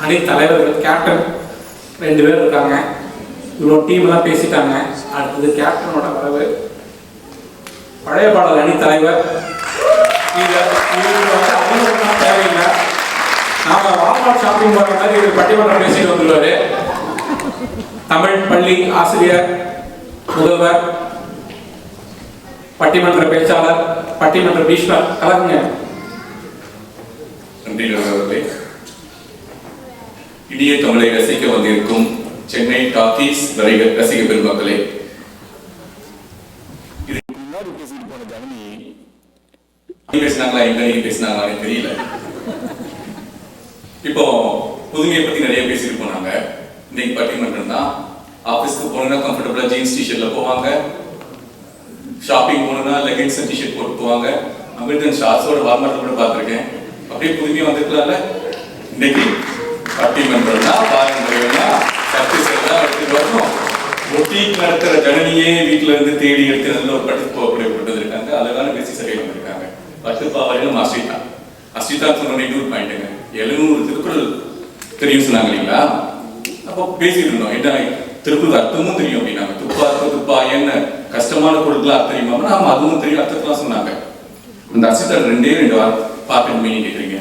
அணி தலைவர்கள் கேப்டன் 2 பேர் இருக்காங்க. இவ்வளோ டீம்லாம் பேசிட்டாங்க. அடுத்தது கேப்டனோட வரவு. பழைய பாடல் அணி தலைவர் தேவையில்லை. நாம வால்மார்ட் ஷாப்பிங் போற மாதிரி ஒரு பட்டிமன்றம் பேசிட்டு வந்துருவாரு. தமிழ் பள்ளி ஆசிரியர், முதல்வர், பட்டிமன்ற பேச்சாளர், பட்டிமன்ற பீஷ்மர். கலக்குங்க. நன்றி நண்பர்களே. இனிய தமிழை ரசிக்க வந்திருக்கும் சென்னை டாக்கீஸ் ரசிக பெருமக்களே, இது முன்னாடி பேசிட்டு போன ஜனனி பேசினாங்களா எங்க நீங்க பேசினாங்களான்னு தெரியல. இப்போ புதுமையை பத்தி நிறைய பேசிட்டு போனாங்க. இன்னைக்கு பட்டிமன்றம் தான். ஆபீஸ்க்கு போனா கம்ஃபர்டபுளா ஜீன்ஸ் டிஷர்ட்ல போவாங்க. ஷாப்பிங் போனா லெகின்ஸ் டிஷர்ட் போட்டு போவாங்க. அமெரிக்கன் ஷார்ட்ஸோட வால்மார்ட்ல கூட பார்த்துருக்கேன். அப்படியே புதுமையா வந்துருக்கலாம்ல. இன்னைக்கு பட்டிமன்றம்னா பாரம்பரியம்னா சக்திசேனா எடுத்துட்டு வரணும். ஒட்டி நடத்துற ஜனனியே வீட்டுல இருந்து தேடி எடுத்து நல்ல ஒரு பட்டு இருக்காங்க. அழகான பேசி சரியா வந்திருக்காங்க. பட்டுப்பாவரையிலும் அஸ்ரிதா சொன்ன இன்னொரு பாயிண்ட்டுங்க. 700 திருக்குறள் தெரியும் சொன்னாங்க இல்லைங்களா? அப்போ பேசிட்டு இருந்தோம். என்ன திருக்குறள் அர்த்தமும் தெரியும் அப்படின்னாங்க. துப்பா என்ன கஷ்டமான பொருட்கள் அர்த்தம் தெரியுமா? ஆமா அதுவும் தெரியும், அர்த்தத்தெல்லாம் சொன்னாங்க. அந்த அஸ்ரிதா 2 பாட்டு மீனிங் கேட்குறீங்க.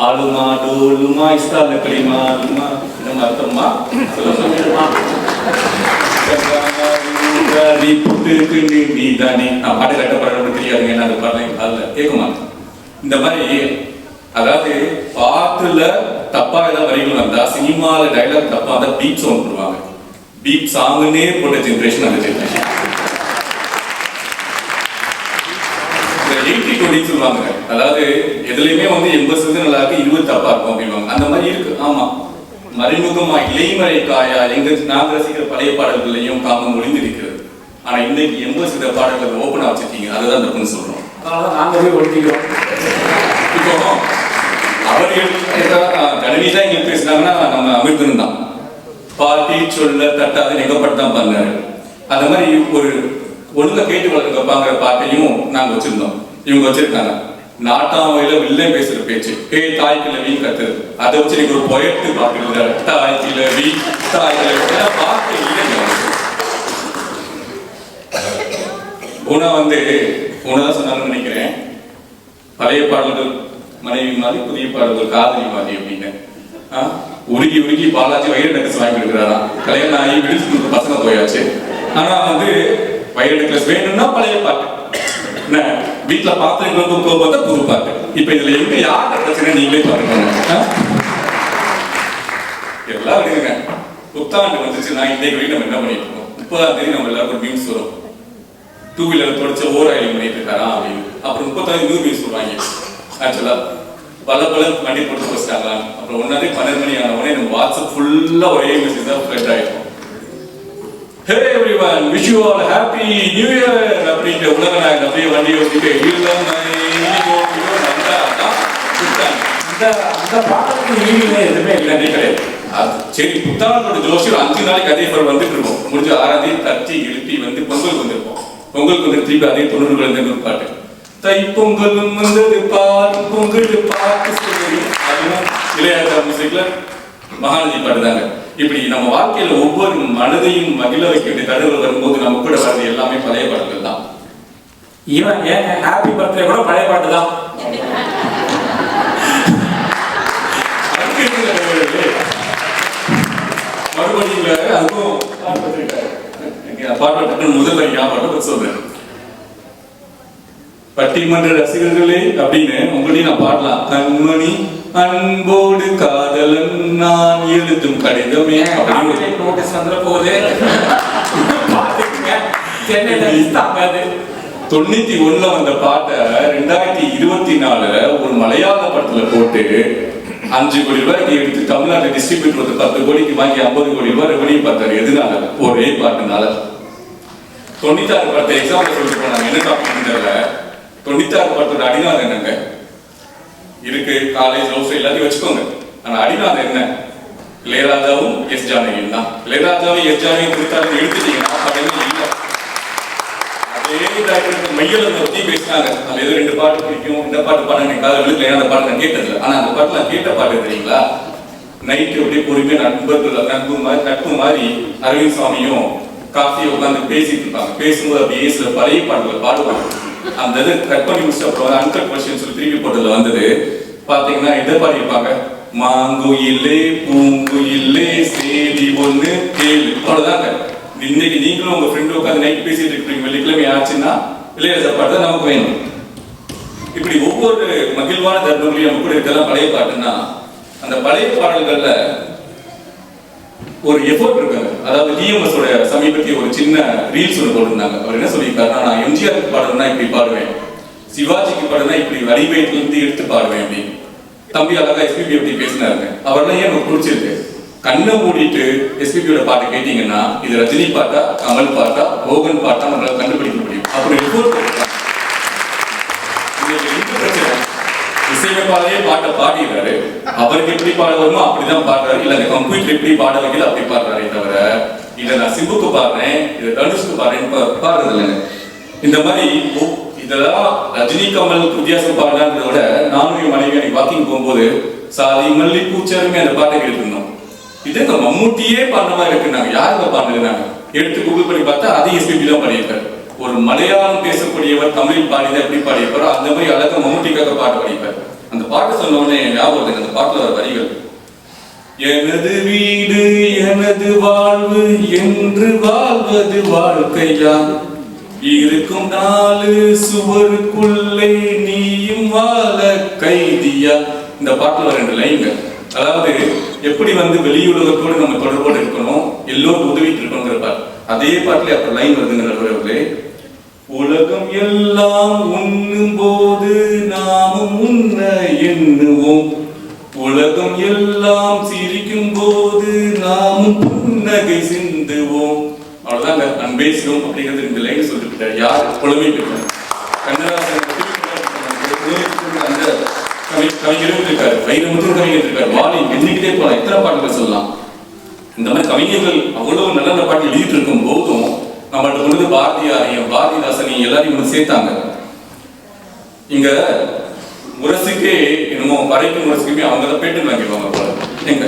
ஆளுமா டோலுமா இஸ்தால களிமா ஆளுமா நம்ம அர்த்தமா சொல்லுமா நீ தானே. நான் பாட்டு கட்டப்பட தெரியாதுங்க. என்ன அந்த பாடல அதில் கேட்குமா? இந்த மாதிரி அதாவது பாட்டுல தப்பா ஏதாவது வரிகள் வந்தா சினிமால டைலாக் தப்பா தான் பீப் சாங் போடுவாங்க. பீப் சாங்குன்னே போட்ட ஜென்ரேஷன் அந்த ஜென்ரேஷன். 80-20 சொல்லுவாங்க. அதாவது எதுலையுமே 80% நல்லா இருக்கு, 20 தப்பா இருக்கும் அப்படின்வாங்க. அந்த மாதிரி இருக்கு. ஆமா, மறைமுகமா இலைமறை காயா எங்க நாங்க ரசிக்கிற பழைய பாடல்களையும் காமம் ஒளிந்திருக்கிறது. ஆனா இன்னைக்கு 80% பாடல்கள் ஓப்பனா வச்சிருக்கீங்க. அதுதான் தப்புன்னு சொல்றோம். அதனால நாங்களே ஒழிக்கிறோம். இப்போ அவர்கள் ஜனனி தான் இங்க பேசினாங்கன்னா நம்ம அமிர்தன் தான். பாட்டி சொல்ல தட்டாது நெகப்பட்டு பண்ணாரு. அந்த மாதிரி ஒரு ஒழுங்கா கேட்டு வளர்க்கப்பாங்கிற பாட்டையும் நாங்க வச்சிருந்தோம். இவங்க வச்சிருக்காங்க. நாட்டாமையில வில்லை பேசுற பேச்சு தாய் கிழவி கத்துறது. அதை வச்சு நீங்க ஒரு பொயட்டு பாட்டு எழுதுறாரு. தாய் கிழவி பாட்டு இல்லைங்க. உணதான் சொன்னாங்கன்னு நினைக்கிறேன். பழைய பாடல்கள் மனைவி மாதிரி, புதிய பாடல்கள் காதலி மாதிரி அப்படின்னு உருகி பாலாஜி வயிறு நெக்லஸ் வாங்கி கொடுக்குறாராம். கல்யாணம் ஆகி விடுத்து பசங்க போயாச்சு. ஆனா வயிறு நெக்லஸ் வேணும்னா பழைய பாட்டு. வீட்டுல பாத்திரங்கள் பார்த்தா புது பாட்டு. இப்ப இதுல எங்க யார பிரச்சனை நீங்களே பாத்துக்கோங்க. எல்லாம் விடுங்க. புத்தாண்டு வந்துச்சுன்னா இன்னைக்கு வரைக்கும் நம்ம என்ன பண்ணிட்டு இருக்கோம்? 30ஆம் தேதி நம்ம எல்லாருக்கும் நியூஸ் வரும். 2 வீலர் தொடச்ச ஓராயிரம் பண்ணிட்டு இருக்காரா அப்படின்னு. அப்புறம் 30ஆம் நியூ நியூஸ் வருவாங்க. ஆக்சுவலா பல வண்டி போட்டு போச்சிட்டாங்களா. அப்புறம் 1 12 மணி ஆன உடனே நம்ம வாட்ஸ்அப் ஃபுல்லா ஒரே மெசேஜ் தான் ஃபிளட் ஆயிருக்கும். Hey everyone, wish you all happy new year அப்படின்ற உலக நாயகன் அப்படியே வண்டி ஓட்டிட்டு அந்த பாடலுக்கு ஈவினிங் எதுவுமே இல்லை கிடையாது. சரி, புத்தாண்டோட ஜோஷி 5 நாளைக்கு அதே போல வந்துட்டு இருக்கோம். முடிஞ்ச 6ஆம் தேதி தட்டி எழுப்பி பொங்கலுக்கு வந்திருப்போம். பொங்கலுக்கு வந்து திருப்பி அதே 90கள் ஒரு பாட்டு. தை பொங்கலும் வந்தது பாரு பொங்கல் பாட்டு சொல்லி அதுவும் இளையராஜா மியூசிக்ல மகாநதி பாட்டு தாங்க. இப்படி நம்ம வாழ்க்கையில ஒவ்வொரு மனதையும் மகிழ வைக்க வேண்டிய தடவை வரும்போது நம்ம கூட வர்றது எல்லாமே பழைய பாடல்கள் தான். ஈவன் ஏன் ஹாப்பி பர்த்டே கூட பழைய பாட்டு தான். மறுபடியும் அதுக்கும் பாட்டு முதல்ல ஞாபகம் சொல்றேன். பட்டிமன்ற ரசிகர்களே அப்படின்னு உங்களையும் நான் பாடலாம். கண்மணி அன்போடு காதலன் நான் எழுதும் கடிதமே அப்படின்னு நோட்டீஸ் வந்துட போகுது. 91 வந்த பாட்டை 2024 ஒரு மலையாள படத்துல போட்டு 5 கோடி ரூபாய்க்கு எடுத்து தமிழ்நாடு டிஸ்ட்ரிபியூட்டர் 10 கோடிக்கு வாங்கி 50 கோடி ரூபாய் ரெவன்யூ பார்த்தாரு. எதுனால? ஒரே பாட்டுனால. 96 படத்தை எக்ஸாம்பிள் சொல்லிட்டு போனாங்க. என்ன டாபிக் தெரியல. 96 படத்தோட அடிநாதம் என்னங்க இருக்கு? காலேஜ் ஹவுஸ் எல்லாத்தையும் வச்சுக்கோங்க. ஆனா அடிநாதம் என்ன? இளையராஜாவும் எஸ் ஜானகியும் தான். இளையராஜாவும் எஸ் ஜானகியும் குறித்தாலும் எடுத்துட்டீங்கன்னா படமே இல்லை. அதே மையல பத்தி பேசினாங்க. அது ஏதோ 2 பாட்டு பிடிக்கும், இந்த பாட்டு பாடுங்க காதல் விழுக்கல. அந்த பாட்டு நான் கேட்டதில்லை. ஆனா அந்த பாட்டுல கேட்ட பாட்டு தெரியுங்களா? நைட்டு அப்படியே பொறுமையா நட்பு மாதிரி அரவிந்த் சாமியும் காஃபியை உட்காந்து பேசிட்டு இருப்பாங்க. பேசும்போது அப்படியே சில பழைய பாடல்களை பாடுவாங்க. அந்த இது கட் பண்ணி முடிச்ச அப்புறம் அன்கட் கொஸ்டின் சொல்லி திருப்பி போட்டதுல வந்தது பாத்தீங்கன்னா இதை பாடியிருப்பாங்க. மாங்குயிலே பூங்குயிலே சேதி ஒண்ணு கேளு. அவ்வளவுதாங்க. இன்னைக்கு நீங்களும் உங்க ஃப்ரெண்டு உட்காந்து நைட் பேசிட்டு இருக்கீங்க. வெள்ளிக்கிழமை ஆச்சுன்னா இளையராஜா பாட்டு தான் நமக்கு வேணும். இப்படி ஒவ்வொரு மகிழ்வான தருணங்களையும் நம்ம கூட இருக்கலாம். பழைய பாட்டுன்னா அந்த பழைய பாடல்கள்ல ஒரு எஃபோர்ட் இருக்காங்க. அதாவது டிஎம்எஸ் ஓட சமீபத்திய ஒரு சின்ன ரீல்ஸ் ஒன்று போட்டிருந்தாங்க. அவர் என்ன சொல்லியிருக்காருன்னா, நான் எம்ஜிஆருக்கு பாடுறதுனா இப்படி பாடுவேன், சிவாஜிக்கு பாடுறதுனா இப்படி வரிபேட்ல இருந்து எடுத்து பாடுவேன் அப்படின்னு. தம்பி அழகா எஸ்பிபி எப்படி பேசினாருங்க. அவரெல்லாம் ஏன் எனக்கு பிடிச்சிருக்கு. கண்ணை மூடிட்டு எஸ்பிபியோட பாட்டை கேட்டீங்கன்னா இது ரஜினி பாட்டா, கமல் பாட்டா, மோகன் பாட்டா நம்மளால கண்டுபிடிக்க முடியும். அப்படி எஃபோர்ட் போட்டிருக்காங்க. இசையமைப்பாளரே பாட்டை பாடிடுறாரு. அவருக்கு எப்படி பாட வருமோ அப்படிதான் பாடுறாரு. இல்ல அந்த கம்ப்யூட்டர் எப்படி பாட வைக்கல அப்படி பாடுறாரே தவிர இதை நான் சிம்புக்கு பாடுறேன், இதை தனுஷ்க்கு பாடுறேன்னு பாடுறது இல்லைங்க. இந்த மாதிரி இதெல்லாம் ரஜினி கமலுக்கு வித்தியாசம் பாடுறாங்கிறத விட நானும் என் மனைவி அன்னைக்கு வாக்கிங் போகும்போது சாதி மல்லி பூச்சாருமே அந்த பாட்டை கேட்டுருந்தோம். இது இந்த மம்முட்டியே பாடுற மாதிரி இருக்கு. நாங்க யாருங்க பாடுறாங்க எடுத்து கூகுள் பண்ணி பார்த்தா அதே எஸ்பிபி தான் பாடியிருக்காரு. ஒரு மலையாளம் பேசக்கூடியவர் தமிழில் பாடிதான் எப்படி பாடியிருப்பாரோ அந்த மாதிரி அழகா மம்முட்டிக்காக பாட்டு பாடிப்பார். அந்த பாட்டு சொன்ன உடனே ஞாபகம் அந்த பாட்டுல வர வரிகள், எனது வீடு எனது வாழ்வு என்று வாழ்வது வாழ்க்கையா, இருக்கும் நாலு சுவருக்குள்ளே நீயும் வாழ கைதியா. இந்த பாட்டுல வர 2 லைன்ங்க. அதாவது எப்படி வெளியுலகத்தோடு நம்ம தொடர்போடு இருக்கணும், எல்லோரும் உதவிட்டு இருக்கணுங்கிற பாட்டு. அதே பாட்டுல அப்ப லைன் வருதுங்க நடுவர்களே, உலகம் எல்லாம் உண்ணும் போது நாமும் உண்ண எண்ணுவோம், உலகம் எல்லாம் சிரிக்கும் போது நாமும் புன்னகை சிந்துவோம். அவ்வளவுதாங்க. அன்பே சிவம் அப்படிங்கிறது 2 லைன் சொல்லிட்டு யார் புலமை பெற்றார். கண்ணதாசன் அந்த கவிஞரும் இருக்காரு, வைரமுத்து கவிஞர் இருக்காரு, வாலி எண்ணிக்கிட்டே போலாம். எத்தனை பாட்டுகள் சொல்லலாம். இந்த மாதிரி கவிஞர்கள் அவ்வளவு நல்ல பாட்டு எழுதிட்டு இருக்கும் போதும் நம்மள்ட்ட கொண்டு பாரதியாரையும் பாரதிதாசனையும் எல்லாரையும் சேர்த்தாங்க. இங்க முரசுக்கே என்னமோ வரைக்கும் முரசுக்குமே அவங்க தான் பேட்டு வாங்கிடுவாங்க போல. எங்க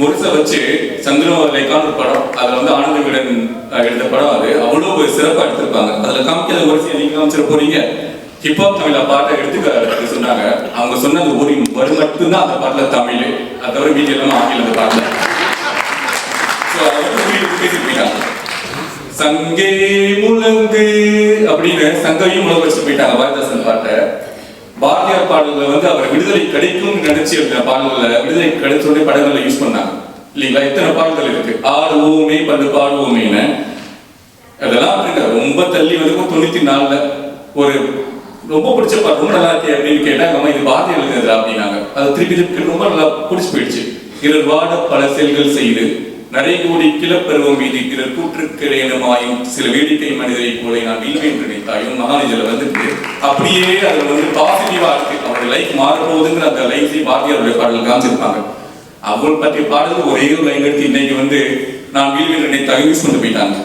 முரசை வச்சு சந்திரலேகான்னு ஒரு படம், அதுல ஆனந்த விகடன் எடுத்த படம். அது அவ்வளவு சிறப்பா எடுத்திருப்பாங்க. அதுல காமிக்காத முரசையை நீங்க காமிச்சிட போறீங்க. ஹிப்ஹாப் தமிழ பாட்டை எடுத்து சொன்னாங்க. அவங்க சொன்ன அந்த ஒரு வரி மட்டும்தான் அந்த பாட்டுல தமிழ், அதை தவிர வீட்டு எல்லாமே ஆங்கில அந்த பாட்டுல. சங்கே முழங்கு அப்படின்னு சங்கையும் முழங்க வச்சு போயிட்டாங்க பாரதிதாசன் பாட்டை. பாரதியார் பாடல்கள் அவர் விடுதலை கிடைக்கும் நினைச்சு பாடல்களை விடுதலை கிடைச்சோடனே படங்கள்ல யூஸ் பண்ணாங்க இல்லைங்களா. எத்தனை பாடல்கள் இருக்கு. ஆடுவோமே பண்டு பாடுவோமேன்னு அதெல்லாம் ரொம்ப தள்ளி 94ல ஒரு ரொம்ப பிடிச்ச பாட்டு, ரொம்ப நல்லா இருக்கே அப்படின்னு கேட்டாங்க. இது பாரதியார் எழுதுனது அப்படின்னாங்க. அது திருப்பி ரொம்ப நல்லா பிடிச்சி போயிடுச்சு. இவர் வாட பல செயல்கள் செய்து நரைகூடி கிளப்பருவம் மீது பிறர் கூற்றுக்கிறேனுமாயும் சில வேடிக்கை மனிதரை போல நான் வீழ்வேன் என்று நினைத்தாயும் மகாநிதியில அப்படியே அது பாசிட்டிவா இருக்கு. அவருடைய லைஃப் மாறப்போகுதுங்கிற அந்த லைஃபை பாரதியாருடைய பாடல் காமிச்சிருப்பாங்க. அவள் பற்றிய பாடல் ஒரே ஒரு லைன் எடுத்து இன்னைக்கு நான் வீழ்வேன் என்று நினைத்தாயும் யூஸ் கொண்டு போயிட்டாங்க.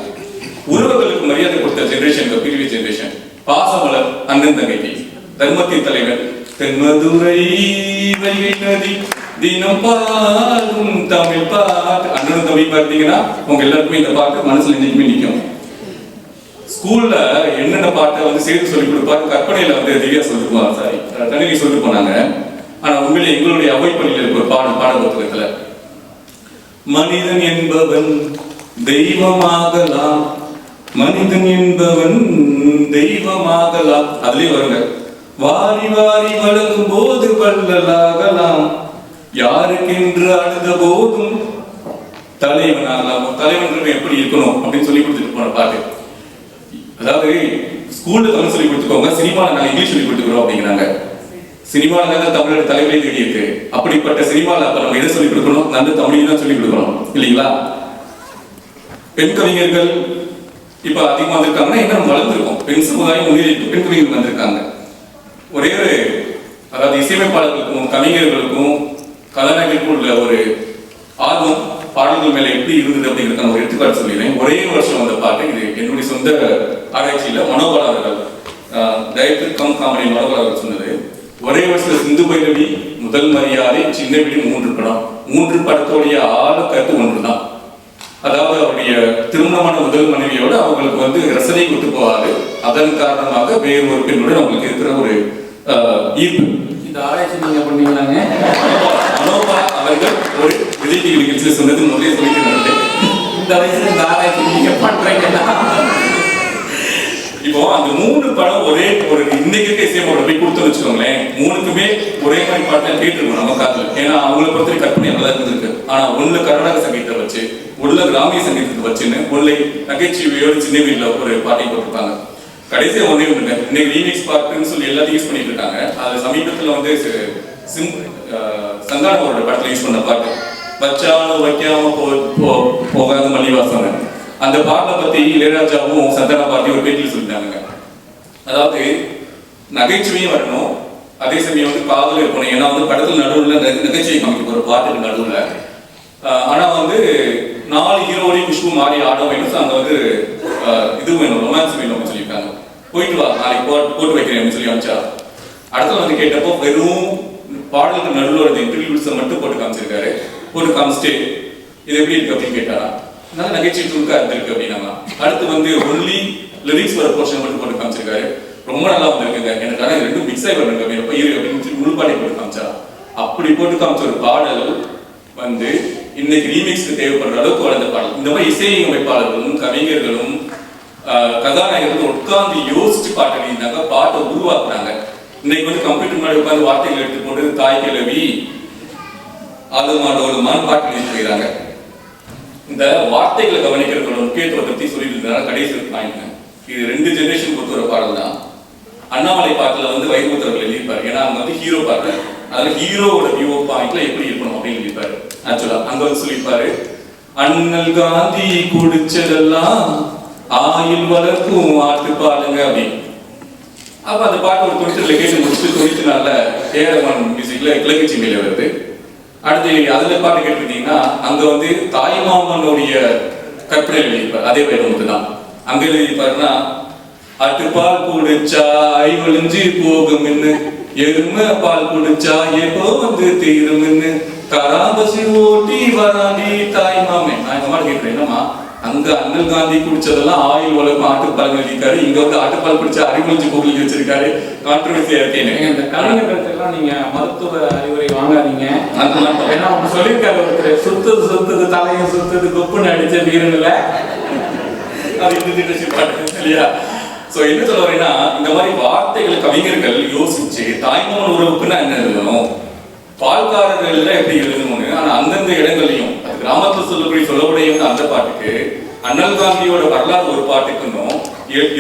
உறவுகளுக்கு மரியாதை கொடுத்த ஜெனரேஷன், ப்ரீவியஸ் ஜெனரேஷன். பாசமலர் அண்ணன் தங்கைக்கு, தர்மத்தின் தலைவர், தென்மதுரை வைகை நதி தினம் பாடும் தமிழ் பாட்டு. அண்ணன் தம்பி பார்த்தீங்கன்னா உங்க எல்லாருக்குமே இந்த பாட்டு மனசுல என்னைக்குமே நிற்கும். ஸ்கூல்ல என்னென்ன பாட்டை சேர்த்து சொல்லி கொடுப்பாரு. கற்பனையில திவ்யா சொல்லிட்டு போனாங்க, சாரி தனிலி சொல்லிட்டு போனாங்க. ஆனா உண்மையில எங்களுடைய அவை பள்ளியில இருக்க ஒரு பாட புத்தகத்துல மனிதன் என்பவன் தெய்வமாகலாம், மனிதன் என்பவன் தெய்வமாகலாம். அதுலயே வருங்க, வாரி வாரி வழங்கும் போது வள்ளலாகலாம், யாருக்கென்று அழுத போதும் தலைவனாகலாம். தலைவன் எப்படி இருக்கணும் அப்படின்னு சொல்லி கொடுத்துட்டு போன பாட்டு. அதாவது ஸ்கூல்ல தமிழ் சொல்லி கொடுத்துக்கோங்க, சினிமாவில் நாங்கள் இங்கிலீஷ் சொல்லி கொடுத்துக்கிறோம் அப்படிங்கிறாங்க. சினிமாவில் தான் தமிழோட தலைவரே தேடி இருக்கு. அப்படிப்பட்ட சினிமாவில் அப்ப நம்ம எதை சொல்லிக் கொடுக்கணும்? நல்ல தமிழையும் தான் சொல்லிக் கொடுக்கணும் இல்லைங்களா. பெண் கவிஞர்கள் இப்ப அதிகமா வந்திருக்காங்கன்னா என்ன வளர்ந்துருக்கோம். பெண் சமுதாயம் முன்னேறிட்டு பெண் கவிஞர்கள் வந்திருக்காங்க. ஒரே ஒரு அதாவது இசையமைப்பாளர்களுக்கும் கவிஞர்களுக்கும் கதாநாயகர்களுக்கும் உள்ள ஒரு ஆர்வம் பாடல்கள் மேல எப்படி இருந்தது அப்படிங்கிறதுக்கான ஒரு எடுத்துக்காட்டு சொல்லிடுறேன். ஒரே வருஷம் வந்த பாட்டு, இது என்னுடைய சொந்த ஆராய்ச்சியில மனோபாலர்கள் டைரக்டர் கம் காமெடி மனோபாலர்கள் சொன்னது. ஒரே வருஷத்துல சிந்து பைரவி, முதல் மரியாதை, சின்ன வீடு 3 படம். 3 படத்தோடைய ஆழ கருத்து ஒன்றுதான். அதாவது அவருடைய திருமணமான முதல் மனைவியோட அவங்களுக்கு வந்து ரசனை ஒத்து போகாது. அதன் காரணமாக வேறு ஒரு பெண்ணுடன் அவங்களுக்கு இருக்கிற ஒரு ஈர்ப்பு. இந்த ஆராய்ச்சி நீங்க பண்ணீங்களாங்க? மனோபா அவர்கள் ஒரு விஜய் டிவி நிகழ்ச்சியில் சொன்னது முதலே சொல்லிட்டு இந்த வயசுல இந்த ஆராய்ச்சி நீங்க பண்றீங்கன்னா இப்போ அந்த 3 படம் ஒரே ஒரு இன்னைக்கு இசையமோட போய் கொடுத்து வச்சுக்கோங்களேன், 3க்குமே ஒரே மாதிரி பாட்டு கேட்டுருக்கோம் நம்ம காத்துல. ஏன்னா அவங்களை பொறுத்த கற்பனை நல்லா இருந்திருக்கு. ஆனா ஒண்ணுல கர்நாடக சங்கீதத்தை வச்சு, ஒண்ணுல கிராமிய சங்கீதத்தை வச்சுன்னு ஒன்றை நகைச்சுவையோடு சின்ன வீட்டில் ஒரு பாட்டை போட்டிருப்பாங்க. கடைசியா ஒன்றே ஒண்ணுங்க, இன்னைக்கு ரீமிக்ஸ் பாட்டுன்னு சொல்லி எல்லாத்தையும் யூஸ் பண்ணிட்டு இருக்காங்க. அது சமீபத்துல வந்து சங்கானவரோட படத்துல யூஸ் பண்ண பாட்டு வச்சாலும் வைக்காம போகாத மல்லிவாசம். அந்த பாட்டை பத்தி இளையராஜாவும் சந்தனா பார்த்தி ஒரு பேட்டியில் சொல்லிட்டாங்க. அதாவது நகைச்சுவையும் வரணும், அதே சமயம் வந்து காதல் இருக்கணும். ஏன்னா வந்து படத்துல நடுவில் நகைச்சுவை காமிக்க ஒரு பாட்டுக்கு நடுவில். ஆனா வந்து 4 ஹீரோவையும் குஷ்பு மாறி ஆட வேணும். அங்க வந்து இது வேணும், ரொமான்ஸ் வேணும் அப்படின்னு சொல்லியிருக்காங்க. போயிட்டு வா, நாளைக்கு போட்டு வைக்கிறேன் அப்படின்னு சொல்லி அனுப்பிச்சா. அடுத்த வந்து கேட்டப்போ வெறும் பாடலுக்கு நடுவில் ஒரு இன்டர்வியூஸை மட்டும் போட்டு காமிச்சிருக்காரு. போட்டு காமிச்சிட்டு இது எப்படி இருக்கு அப்படின்னு கேட்டாரா, நல்ல நகைச்சுவை துணுக்கா இருந்திருக்கு அப்படின்னாங்க. அடுத்து வந்து ஒன்லி லிரிக்ஸ் வர போர்ஷன் மட்டும் போட்டு காமிச்சிருக்காரு. ரொம்ப நல்லா வந்திருக்குங்க, எனக்கான 2 மிக்ஸ் ஆகி வரணுங்க அப்படின்னு சொல்லி முழுப்பாடை போட்டு காமிச்சா. அப்படி போட்டு காமிச்ச ஒரு பாடல் வந்து இன்னைக்கு ரீமிக்ஸ்க்கு தேவைப்படுற அளவுக்கு வளர்ந்த பாடல். இந்த மாதிரி இசையமைப்பாளர்களும் கவிஞர்களும் கதாநாயகர்களும் உட்கார்ந்து யோசிச்சு பாட்டு எழுதினாங்க, பாட்டை உருவாக்குறாங்க. இன்னைக்கு வந்து கம்ப்யூட்டர் முன்னாடி உட்கார்ந்து வார்த்தைகள் எடுத்துக்கொண்டு தாய் கிழவி அது மாட்டோமான்னு பாட்டு எழுதி போயிடறாங்க. இந்த வார்த்தைகளை கவனிக்கிறதோட முக்கியத்துவத்தை பத்தி சொல்லிட்டு இருந்தாங்க. கடைசி பாயிண்ட், இது 2 ஜெனரேஷன் கொடுத்து ஒரு பாடல் தான். அண்ணாமலை பாட்டுல வந்து வைகுந்தர்கள் எழுதியிருப்பாரு. ஏன்னா அவங்க வந்து ஹீரோ பாட்டு, அதுல ஹீரோவோட வியூ பாயிண்ட்ல எப்படி இருக்கணும் அப்படின்னு எழுதியிருப்பாரு. ஆக்சுவலா அங்க வந்து சொல்லியிருப்பாரு, அண்ணல் காந்தி குடிச்சதெல்லாம் ஆயில் வளர்க்கும் ஆட்டு பாடுங்க அப்படின்னு. அப்ப அந்த பாட்டு ஒரு 90 கேட்டு முடிச்சுட்டு 94 ஏஆர் மியூசிக்ல கிழக்கு மேல வருது. அடுத்து அதுல பாட்டு கேட்டுட்டீங்கன்னா அங்க வந்து தாய்மாமனுடைய கற்பனை எழுதியிருப்பார். அதே வைரமுத்து தான் அங்க எழுதியிருப்பாருன்னா, அட்டுப்பால் குடிச்சா ஐவழிஞ்சு போகும்னு, எருமை பால் குடிச்சா எப்போ வந்து தீரும்னு, கராபசி ஓட்டி வராண்டி தாய்மாமே. நான் இந்த மாதிரி கேட்கிறேன், என்னமா அங்க அண்ணல் காந்தி குடிச்சதெல்லாம் ஆயில் உலகம் ஆட்டுப்பால் எழுதியிருக்காரு, இங்க வந்து ஆட்டுப்பால் குடிச்சா அறிவழிஞ்சு போகலி வச்சிருக்காரு. கான்ட்ரவர்சியா இருக்கேன். இந்த கலைஞர்களுக்கெல்லாம் நீங்க மருத்துவ அறிவுரை வாங்காதீங்க. ஏன்னா அவங்க சொல்லியிருக்காரு ஒருத்தர், சுத்துது தலையும் சுத்துது குப்புன்னு அடிச்ச வீரன்ல அது இந்த பாட்டு இல்லையா? சோ என்ன சொல்ல வரேன்னா, இந்த மாதிரி வார்த்தைகள் கவிஞர்கள் யோசிச்சு தாய்மாமன் உறவுக்குன்னா என்ன எழுதணும், பால்காரர்கள் எப்படி எழுதணும்னு. ஆனா அந்தந்த இடங்களையும் அது கிராமத்துல சொல்லக்கூடிய அந்த பாட்டுக்கு அண்ணல் காந்தியோட வரலாறு ஒரு பாட்டுக்குன்னும்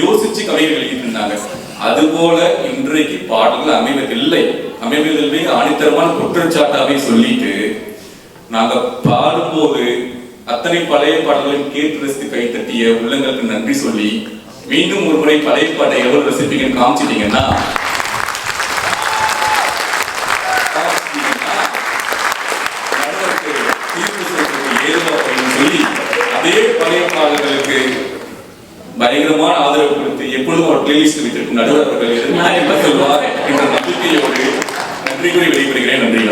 யோசிச்சு கவிஞர்கள் எழுதிட்டு இருந்தாங்க. அது போல இன்றைக்கு பாடல்கள் அமைவதில்லை. அமைவதில்லை ஆணித்தரமான குற்றச்சாட்டாவே சொல்லிட்டு நாங்க பாடும்போது அத்தனை பழைய பாடல்களையும் கேட்டு ரசித்து கைத்தட்டிய உள்ளங்களுக்கு நன்றி சொல்லி மீண்டும் ஒரு முறை பழைய பாட்டை எவ்வளவு ரசிப்பீங்கன்னு காமிச்சிட்டீங்கன்னா சொல்லி அதே பழைய பாடல்களுக்கு பயங்கரமான ஆதரவு கொடுத்து எப்பொழுதும் ஒரு பிளேலிஸ்ட் வைத்திருக்கும் நடுவர் அவர்கள் என்ன சொல்வார் என்ற நம்பிக்கையோடு நன்றி கூறி வெளிப்படுகிறேன். நன்றி.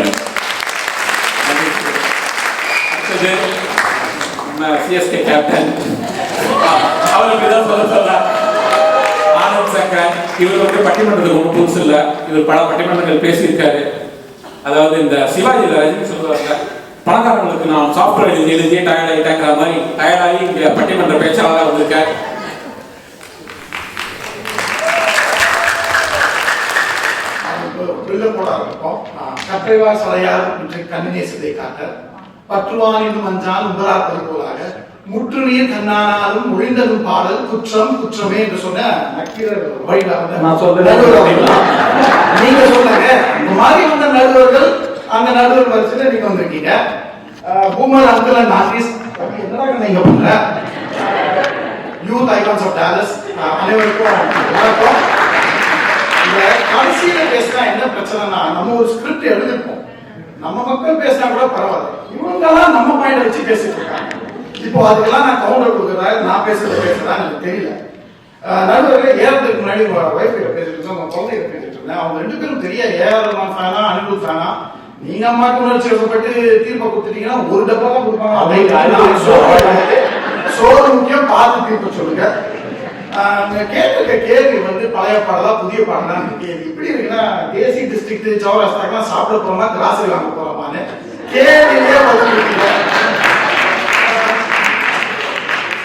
சிஎஸ்கே கேப்டன் அவருக்கு தான் சொல்ல ஆனந்த் சங்கர். இவர் வந்து பட்டிமன்றத்துக்கு ஒன்றும் புதுசு இல்லை, இவர் பல பட்டிமன்றங்கள் பேசியிருக்காரு. அதாவது இந்த சிவாஜி ரஜினி சொல்றாங்க, பணக்காரங்களுக்கு நான் சாஃப்ட்வேர் எழுதியே டயர்ட் ஆகிட்டேங்கிற மாதிரி டயர்டாகி இங்கே பட்டிமன்ற பேச்சாளராக வந்திருக்கேன். கற்றைவா சலையார் கண்ணினேசத்தை காட்ட பற்றுவானின் மஞ்சால் உங்களாப்பது போலாக முற்றுநீர் கண்ணானாலும் ஒழிந்ததும் பாடல் குற்றம் குற்றமே என்று சொன்ன நான் சொல்றேன். நீங்க சொல்லுங்க, இந்த மாதிரி வந்த நடுவர்கள் அந்த நடுவர் வரிசையில நீங்க வந்திருக்கீங்க. பூமர் அங்கிள் அண்ட் ஆர்டிஸ்ட் என்னடா நீங்க பண்ற யூத் ஐகான்ஸ் ஆஃப் டாலஸ் அனைவருக்கும் வணக்கம். இந்த கடைசியில பேசினா என்ன பிரச்சனைனா, நம்ம ஒரு ஸ்கிரிப்ட் எழுதிருப்போம், நம்ம மக்கள் பேசினா கூட பரவாயில்ல, இவங்கெல்லாம் நம்ம பாயிண்ட் வச்சு பேசிட்டு இருக்காங்க. இப்போ அதுக்கெல்லாம் நான் கவுண்டர் கொடுக்குறதா நான் பேசுறதா எனக்கு தெரியல. நடுவர்கள் ஏறதுக்கு முன்னாடி வைஃப் கிட்ட பேசிட்டு இருந்தேன், உங்க குழந்தைகிட்ட பேசிட்டு இருந்தேன். அவங்க 2 பேரும் பெரிய ஏஆர் ஃபேனா அனிருத் ஃபேனா நீங்க அம்மாக்கு உணர்ச்சி வசப்பட்டு தீர்ப்பை கொடுத்துட்டீங்கன்னா ஒரு டப்பா தான் கொடுப்பாங்க. சோறு முக்கியம், பார்த்து தீர்ப்பு சொல்லுங்க. கேட்க கேள்வி வந்து பழைய பாடலா புதிய பாடலா கேள்வி இப்படி இருக்குன்னா, தேசி டிஸ்ட்ரிக்ட் சௌராஷ்டிராக்கெல்லாம் சாப்பிட போறோமா கிராசரி வாங்க போறோமான்னு கேள்வியே பதில்.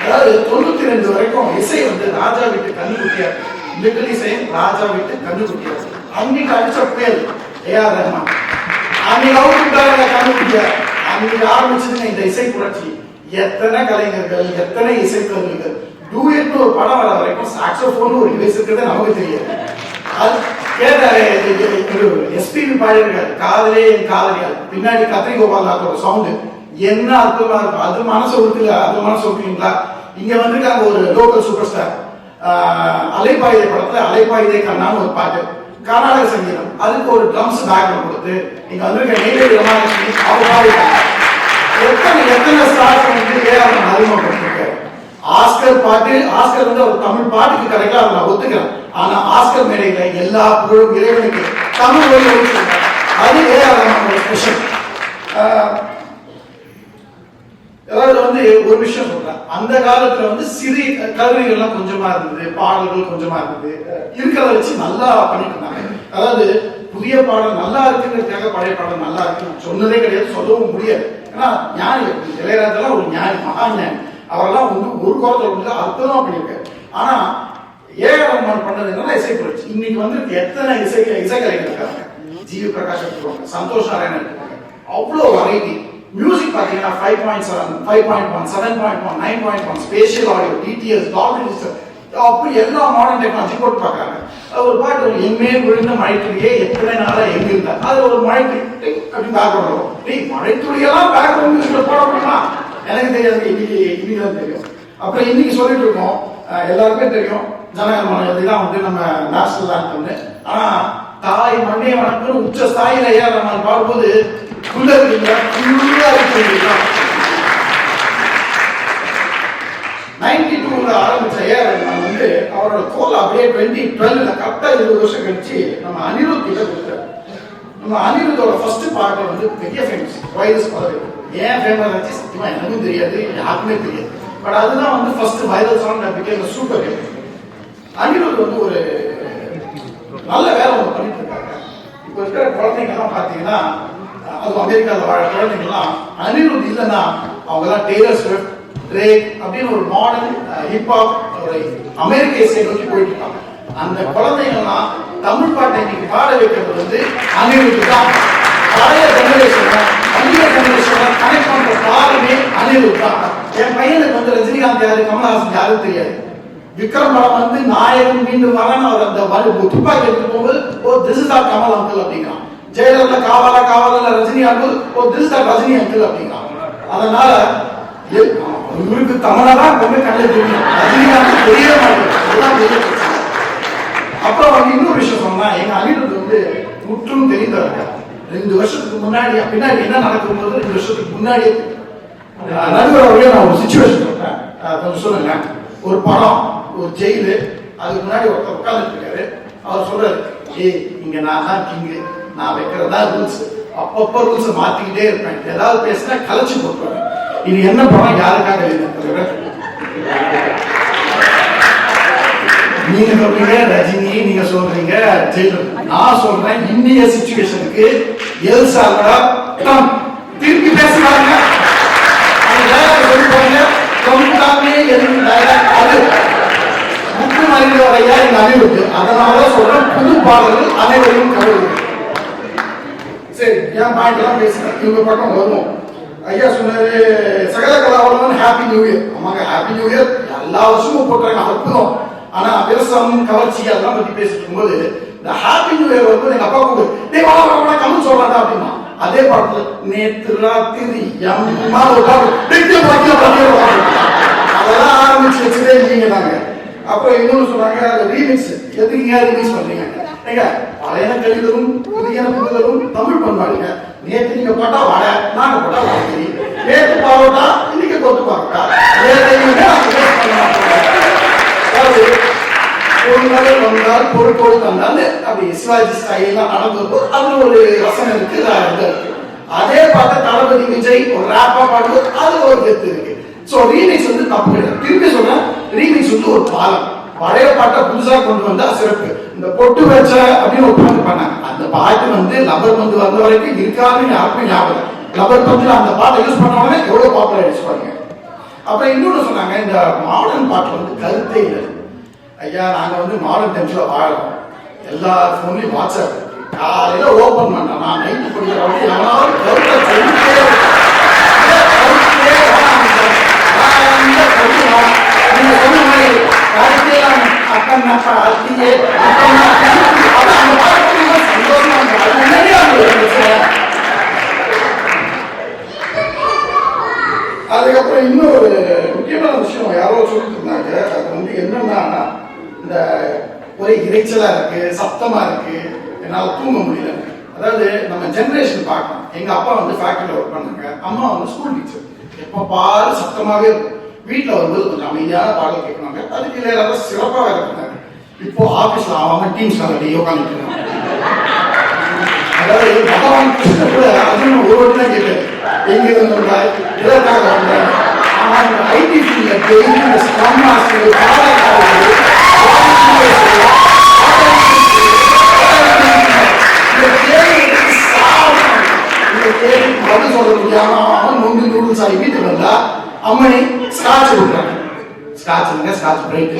அதாவது 92 வரைக்கும் இசை வந்து ராஜா வீட்டு கண்ணுக்குட்டியா, லிட்டில் இசை ராஜா வீட்டு கண்ணுக்குட்டியா. அன்னைக்கு அடிச்ச புயல் ஏஆர் ரஹ்மான், அன்னைக்கு அவுட்டுட்டாங்க கண்ணுக்குட்டியா. அன்னைக்கு ஆரம்பிச்சதுங்க இந்த இசை புரட்சி. எத்தனை கலைஞர்கள், எத்தனை இசைக்கலைஞர்கள். டூயட்னு ஒரு படம் வர வரைக்கும் சாக்ஸோஃபோன் ஒரு டிவைஸ் இருக்கிறது நமக்கு தெரியாது. அது கேட்டாரு எஸ்பிபி பாடியிருக்காரு, காதலே என் காதலியால், பின்னாடி கத்திரி கோபாலோட சவுண்டு என்ன அற்புதமா இருக்கும். அது மனசு ஒடுக்கல, அது மனசு ஒடுக்கீங்களா? இங்க வந்துருக்காங்க ஒரு லோக்கல் சூப்பர் ஸ்டார், அலைப்பாயுதே படத்துல அலைப்பாயுதே கண்ணான்னு ஒரு பாட்டு, கர்நாடக சங்கீதம், அதுக்கு ஒரு ட்ரம்ஸ் பேக்ரவுண்ட் கொடுத்து இங்க வந்திருக்க நெய்வேலி ரமாலட்சுமி அவங்க பாடிட்டாங்க. எத்தனை ஸ்டார்ஸ் வந்து ஏஆர் அறிமுகப்படுத்திருக்காரு. ஆஸ்கர் பாட்டு, ஆஸ்கர் வந்து ஒரு தமிழ் பாட்டுக்கு கிடைக்கல, அதை நான் ஒத்துக்கிறேன். ஆனா ஆஸ்கர் மேடையில எல்லா புகழும் இறைவனுக்கு தமிழ் மொழி ஒழிச்சிருக்காங்க. அது ஏஆர் ரஹ்மானோட ஸ்பெஷல். அதாவது வந்து ஒரு விஷயம் சொல்றேன், அந்த காலத்துல வந்து சிறு கருவிகள்லாம் கொஞ்சமா இருந்தது, பாடல்கள் கொஞ்சமா இருந்தது, இருக்கிறத வச்சு நல்லா பண்ணிட்டு இருந்தாங்க. அதாவது புதிய பாடல் நல்லா இருக்குங்கிறதுக்காக பழைய பாடல் நல்லா இருக்கு சொன்னதே கிடையாது, சொல்லவும் முடியாது. ஏன்னா ஞானி இளையராஜெல்லாம் ஒரு ஞானி, மகா ஞானி. அவரெல்லாம் வந்து ஒரு கோலத்தில் வந்து அற்புதமா பண்ணியிருக்காரு. ஆனா ஏஆர் ரஹ்மான் பண்ணது என்னன்னா இசை புரட்சி. இன்னைக்கு வந்து எத்தனை இசைக்கலைஞர் இருக்காங்க. ஜிவி பிரகாஷ் எடுத்துருவாங்க, சந்தோஷ் நாராயணன் எடுத்துருவாங்க, அவ்வளோ வெரைட்டி. மியூசிக் பாத்தீங்கன்னா 5.7, 5.1, 7.1, 9.1, spatial audio, DTS, Dolby digital, அப்படி எல்லா மாடர்ன் டெக்னாலஜி போட்டு பார்க்கறாங்க. ஒரு பாட்டு எம்மே விழுந்த மழைத்துளியே எத்தனை நாளா எங்க இருந்தா அது ஒரு மழைத்துளி அப்படின்னு பேக்ரவுண்ட் வரும். நீ மழைத்துளியெல்லாம் பேக்ரவுண்ட் மியூசிக்ல போட முடியுமா? எனக்கு தெரியாது, இன்னைக்கு தான் தெரியும். அப்புறம் இன்னைக்கு சொல்லிட்டு இருக்கோம், எல்லாருக்குமே தெரியும் ஜனகணமன இதுதான் வந்து நம்ம நேஷனல் ஆந்தம்னு. ஆனா தாய் மண்ணே வணக்கம் உச்ச ஸ்தாயில ஏஆர் ரஹ்மான் பாடும்போது 92 ஆரம்பிச்ச ஏஆர் ரஹ்மான் வந்து அவரோட கோல் அப்படியே 2012 கரெக்டா 20 வருஷம் கழிச்சு நம்ம அனிருத் கிட்ட கொடுத்தாரு. நம்ம அனிருத்தோட ஃபர்ஸ்ட் பாட்டு வந்து பெரிய ஃபேமஸ், வைரஸ் பதவி. ஏன் ஃபேமஸ் ஆச்சு சத்தியமா எனக்கும் தெரியாது, யாருக்குமே தெரியாது. பட் அதுதான் வந்து first viral song became super hit. Anirudh வந்து ஒரு நல்ல வேலை ஒன்று பண்ணிட்டு இருக்காங்க. இப்போ இருக்கிற குழந்தைங்கலாம் பார்த்தீங்கன்னா, அது அமெரிக்காவில் வாழ குழந்தைங்கலாம் அனிருத் இல்லைன்னா அவங்கெல்லாம் டெய்லர் ஸ்விஃப்ட், ட்ரேக் அப்படின்னு ஒரு மாடர்ன் ஹிப்ஹாப் ஒரு அமெரிக்க இசையை நோக்கி போயிட்டு இருக்காங்க. அந்த குழந்தைங்கலாம் தமிழ் பாட்டை இன்னைக்கு பாட வைக்கிறது வந்து அனிருத் தான். பழைய ஜெனரேஷனை புதிய ஜெனரேஷனை கனெக்ட் பண்ற காரணமே அனிருத் தான். என் பையனுக்கு வந்து ரஜினிகாந்த் யாரு, கமல்ஹாசன் யாரும் தெரியாது. விக்ரம் படம் வந்து நாயகன் மீண்டும் வரணும், அவர் அந்த துப்பாக்கி எடுத்து போகும்போது oh this is our Kamal uncle அப்படிங்கிறான். ஜெயலலிதா காவாலா Rajini uncle, oh this is our Rajini uncle அப்படிங்கிறான். அதனால இவருக்கு தமிழதான் ரொம்ப கண்ணு தெரியும், ரஜினிகாந்த் தெரியவே மாட்டேங்குது. அப்புறம் வந்து இன்னொரு விஷயம் சொன்னா, எங்க அனிருத் வந்து முற்றும் தெரிந்தவர்கள். 2 வருஷத்துக்கு முன்னாடி பின்னாடி என்ன நடக்கும்போது 2 வருஷத்துக்கு முன்னாடியே நடுவரவர்களே நான் ஒரு சிச்சுவேஷன் சொல்றேன், கொஞ்சம் சொல்லுங்க. ஒரு படம், ஒரு ஜெயிலு, அதுக்கு முன்னாடி ஒருத்தர் உட்கார்ந்துட்டு இருக்காரு. அவர் சொல்றாரு, ஏய் இங்க நான் தான் கிங்கு, நான் வைக்கிறதா ரூல்ஸ், அப்பப்ப ரூல்ஸ் மாத்திக்கிட்டே இருப்பேன், ஏதாவது பேசினா கலைச்சு போட்டுருவேன். இது என்ன படம், யாருக்காக நீங்க சொல்றீங்க ரஜினி, நீங்க சொல்றீங்க ஜெயிலு, நான் சொல்றேன் இந்திய சிச்சுவேஷனுக்கு எல்சால்வடா திருப்பி பேசுறாங்க. அதனால சொல்றேன் புது பாடல்கள் அனைவரையும் கருது. சரி, என் பாயிண்ட் எல்லாம் பேசுறேன், இவங்க பக்கம் வருவோம். ஐயா சொன்னாரு சகல கலாவளவன் ஹாப்பி நியூ இயர். ஆமாங்க, ஹாப்பி நியூ இயர் எல்லா வருஷமும் போட்டுறாங்க, அற்புதம். ஆனா விரசம் கவர்ச்சி அதெல்லாம் பத்தி பேசிட்டு இருக்கும்போது இந்த ஹாப்பி நியூ இயர் வந்து எங்க அப்பா கூட டேய் வா வா கமல் சொல்றாங்க அப்படின்னா, அதே பாடத்துல நேத்து ராத்திரி அதெல்லாம் ஆரம்பிச்சு வச்சுட்டே இருக்கீங்க நாங்க. அப்புறம் இன்னொன்னு சொன்னாங்க ரீமிக்ஸ், எதுக்குங்க ரீமிக்ஸ் பண்றீங்க? ஏங்க பழைய கழிதலும் புதிய புதுதலும் தமிழ் பண்பாடுங்க. நேற்று நீங்க போட்டா வடை, நாங்க போட்டா வடை, நேற்று பாரோட்டா இன்னைக்கு கொத்து பாரோட்டா, ஒரு நல்லவர் வந்தால் பொறுப்போடு தந்தால் அப்படி சிவாஜி ஸ்டைலாம் நடந்தது. அதுல ஒரு ரசனை இருக்கு, இருக்கு. அதே பாட்டை தளபதி விஜய் ஒரு ரேப்பா பாடுவது அது ஒரு கெத்து இருக்கு. சோ ரீமிக்ஸ் வந்து தப்பு கிடையாது. திருப்பி சொல்றேன், ரீமிக்ஸ் வந்து ஒரு பாலம். பழைய பாட்டை புதுசா கொண்டு வந்தா சிறப்பு. இந்த பொட்டு வச்ச அப்படின்னு ஒரு பாட்டு பண்ணாங்க. அந்த பாட்டு வந்து லவர் பந்து வந்த வரைக்கும் இருக்காதுன்னு யாருக்கும் ஞாபகம். லவர் பந்துல அந்த பாட்டை யூஸ் பண்ணவொடனே எவ்வளவு பாப்புலர் ஆயிடுச்சு பாருங்க. அப்புறம் இன்னொன்னு சொன்னாங்க, இந்த மாடர்ன் பாட்டுல வந்து கருத்தே இல்லை. ஐயா நாங்க வந்து மாடர்ன் டைம்ஸ்ல வாழறோம். எல்லா போன்லயும் வாட்ஸ்அப் காலையில ஓபன் பண்ண நான் நைட்டு படிக்கிறவங்க யாராவது கருத்தை சொல்லிட்டே நீங்க சொன்ன மாதிரி கருத்தையெல்லாம் அக்கன் அத்தியே சந்தோஷமா அதுக்கப்புறம் இன்னொரு முக்கியமான விஷயம் யாரோ சொல்லிட்டு இருந்தாங்க. அது வந்து என்னன்னா, இந்த ஒரே இறைச்சலா இருக்கு, சத்தமா இருக்கு, என்னால தூங்க முடியல. அதாவது நம்ம ஜெனரேஷன் பார்க்கணும். எங்க அப்பா வந்து ஃபேக்டரியில ஒர்க் பண்ணாங்க, அம்மா வந்து ஸ்கூல் டீச்சர். எப்ப பாரு சத்தமாவே இருக்கும். வீட்டுல வரும்போது கொஞ்சம் அமைதியான பாடல் கேட்கணுங்க. அதுக்கு இல்லையா சிறப்பாக வேலை பண்ணாங்க. இப்போ ஆபீஸ்ல அவன் டீம்ஸ் அப்படியே உட்காந்துட்டு இருக்காங்க. அதாவது பகவான் கிருஷ்ண கூட அதுவும் ஒரு வாட்டி தான் கேட்டாரு, எங்க இருந்து வந்தாய், எதற்காக வந்தாய். ஆனால் ஐடி ஃபீல்ட்ல டெய்லி இந்த ஸ்க்ரம் மாஸ்டர் பதில் சொல்ல முடியாம அவன் நொங்கு நூடுல்ஸ் ஆகி வீட்டுக்கு வந்தா அம்மனி ஸ்காட்ச் கொடுக்குறாங்க. ஸ்காட்ச் ஸ்காட்ச் பிரைட்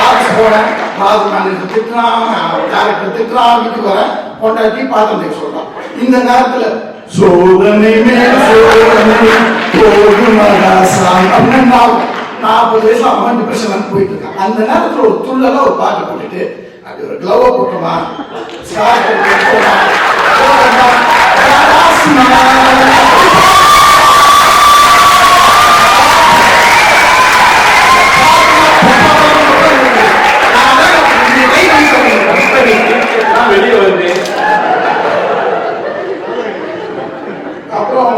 ஆஃபீஸ் போறேன், பாத்ரூம் மேனேஜர் திட்டுறான், டேரக்டர் திட்டுறான், வீட்டுக்கு வரேன், கொண்டாட்டி பாத்திரம் சொல்றான். இந்த நேரத்துல சோதனை மேல் சோதனை அப்படின்னு 40 வயசுல அவன் டிப்ரெஷன் வந்து போயிட்டு இருக்கான். அந்த நேரத்துல ஒரு துள்ளலா ஒரு பாட்டு போட்டுட்டு அப்படி ஒரு கிளவ போட்டோமா வெளியே வருது. அப்புறம்